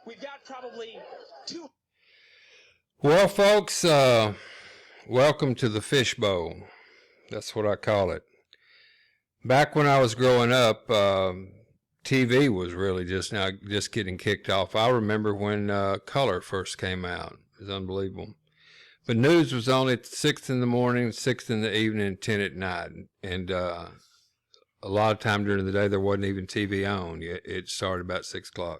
We've got probably two. Well, folks, welcome to the Fishbowl. That's what I call it. Back when I was growing up, TV was really just getting kicked off. I remember when color first came out. It was unbelievable. But news was on at 6 in the morning, 6 in the evening, and 10 at night. And a lot of time during the day, there wasn't even TV on. It started about 6 o'clock.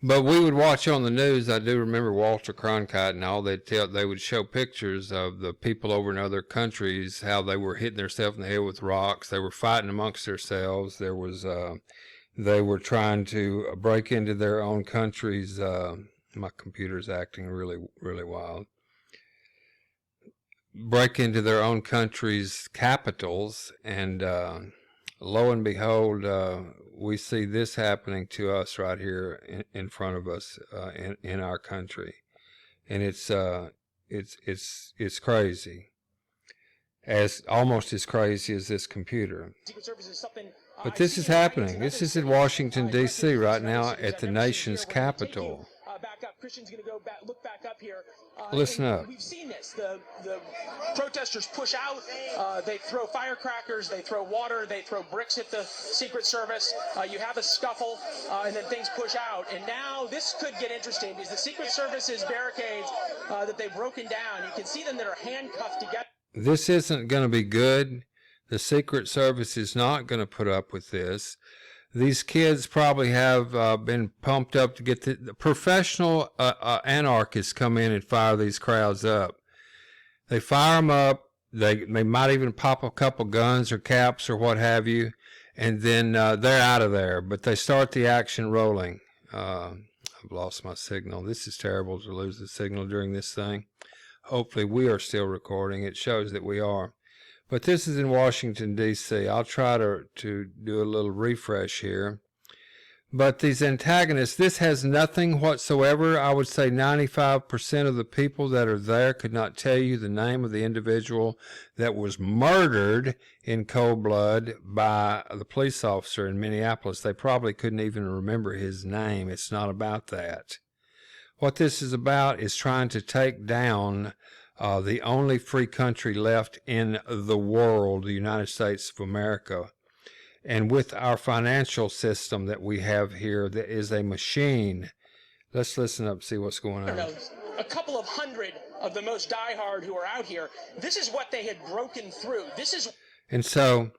But we would watch on the news. I do remember Walter Cronkite and all. They would show pictures of the people over in other countries, how they were hitting themselves in the head with rocks. They were fighting amongst themselves. They were trying to break into their own countries. My computer's acting really, really wild. Break into their own countries' capitals, and lo and behold, we see this happening to us right here in front of us in our country, and it's crazy, almost as crazy as this computer. But this is happening. This is in Washington, D.C. right now at the nation's capital. Back up. Christian's going to go back, look back up here. Listen up. We've seen this. The protesters push out. They throw firecrackers. They throw water. They throw bricks at the Secret Service. You have a scuffle, and then things push out. And now this could get interesting because the Secret Service's barricades that they've broken down, you can see them that are handcuffed together. This isn't going to be good. The Secret Service is not going to put up with this. These kids probably have been pumped up to get the professional anarchists come in and fire these crowds up. They fire them up. They might even pop a couple guns or caps or what have you, and then they're out of there. But they start the action rolling. I've lost my signal. This is terrible to lose the signal during this thing. Hopefully we are still recording. It shows that we are. But this is in Washington, D.C. I'll try to do a little refresh here. But these antagonists, this has nothing whatsoever. I would say 95% of the people that are there could not tell you the name of the individual that was murdered in cold blood by the police officer in Minneapolis. They probably couldn't even remember his name. It's not about that. What this is about is trying to take down the only free country left in the world, the United States of America. And with our financial system that we have here, that is a machine. Let's listen up, see what's going on. A couple of hundred of the most diehard who are out here, this is what they had broken through. And so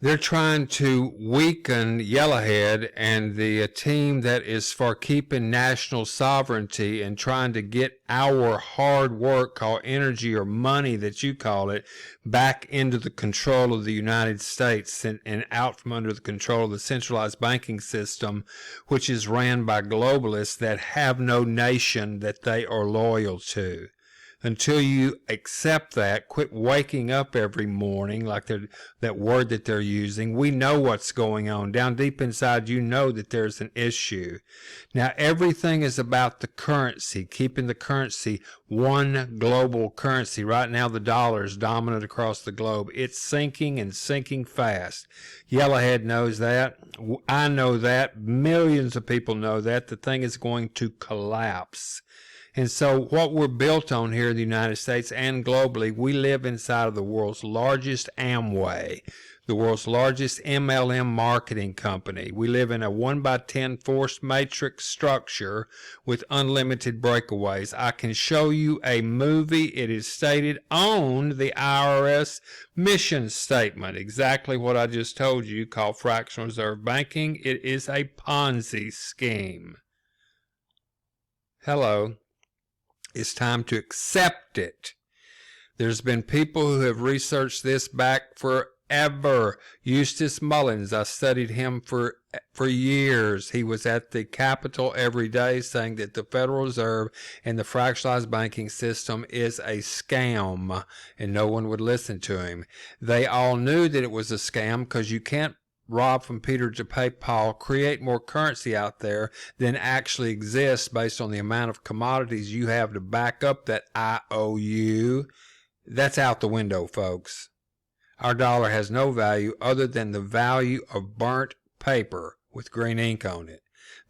they're trying to weaken Yellowhead and the team that is for keeping national sovereignty and trying to get our hard work, called energy or money that you call it, back into the control of the United States and out from under the control of the centralized banking system, which is ran by globalists that have no nation that they are loyal to. Until you accept that, quit waking up every morning like that word that they're using. We know what's going on. Down deep inside, you know that there's an issue. Now, everything is about the currency, keeping the currency one global currency. Right now, the dollar is dominant across the globe. It's sinking and sinking fast. Yellowhead knows that. I know that. Millions of people know that. The thing is going to collapse. And so what we're built on here in the United States and globally, we live inside of the world's largest Amway, the world's largest MLM marketing company. We live in a 1x10 forced matrix structure with unlimited breakaways. I can show you a movie. It is stated on the IRS mission statement, exactly what I just told you, called fractional reserve banking. It is a Ponzi scheme. Hello. It's time to accept it. There's been people who have researched this back forever. Eustace Mullins, I studied him for years. He was at the Capitol every day saying that the Federal Reserve and the fractionalized banking system is a scam, and no one would listen to him. They all knew that it was a scam because you can't rob from Peter to pay Paul, create more currency out there than actually exists based on the amount of commodities you have to back up that IOU. That's out the window, folks. Our dollar has no value other than the value of burnt paper with green ink on it.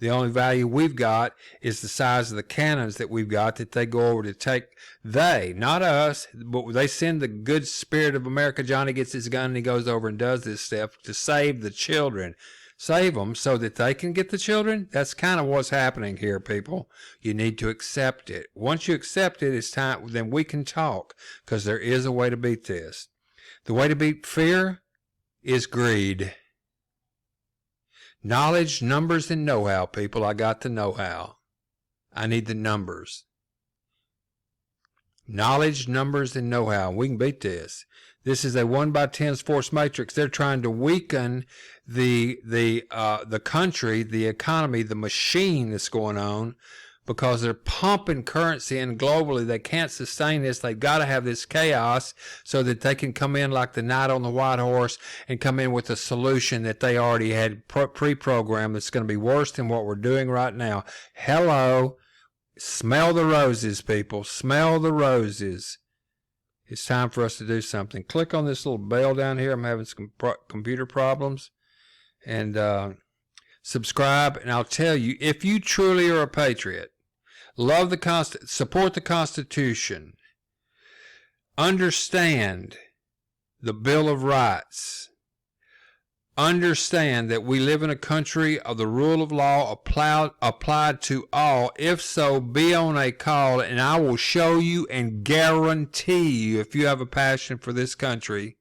The only value we've got is the size of the cannons that we've got that they go over to take. They, not us, but they send the good spirit of America. Johnny gets his gun and he goes over and does this stuff to save the children. Save them so that they can get the children. That's kind of what's happening here, people. You need to accept it. Once you accept it, it's time, then we can talk, because there is a way to beat this. The way to beat fear is greed. Knowledge, numbers, and know-how, people. I got the know-how. I need the numbers. Knowledge, numbers, and know-how. We can beat this. This is a 1x10's force matrix. They're trying to weaken the country, the economy, the machine that's going on, because they're pumping currency in globally. They can't sustain this. They've got to have this chaos so that they can come in like the knight on the white horse and come in with a solution that they already had pre-programmed that's going to be worse than what we're doing right now. Hello. Smell the roses, people. Smell the roses. It's time for us to do something. Click on this little bell down here. I'm having some computer problems. And subscribe. And I'll tell you, if you truly are a patriot, love the support the Constitution, understand the Bill of Rights, understand that we live in a country of the rule of law applied to all. If so, be on a call, and I will show you and guarantee you, if you have a passion for this country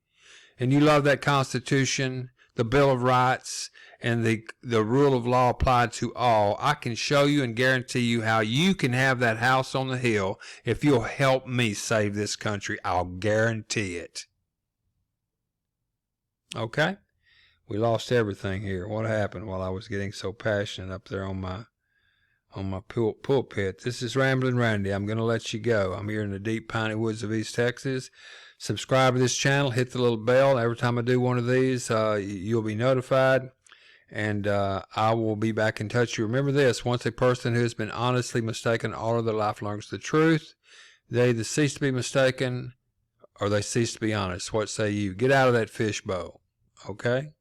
and you love that Constitution, the Bill of Rights, and the rule of law applied to all, I can show you and guarantee you how you can have that house on the hill if you'll help me save this country. I'll guarantee it. Okay? We lost everything here. What happened while I was getting so passionate up there on my pulpit? This is Ramblin' Randy. I'm going to let you go. I'm here in the deep piney woods of East Texas. Subscribe to this channel. Hit the little bell. Every time I do one of these, you'll be notified. And I will be back in touch. You remember this: once a person who has been honestly mistaken all of their life learns the truth, they either cease to be mistaken or they cease to be honest. What say you? Get out of that fishbowl. Okay?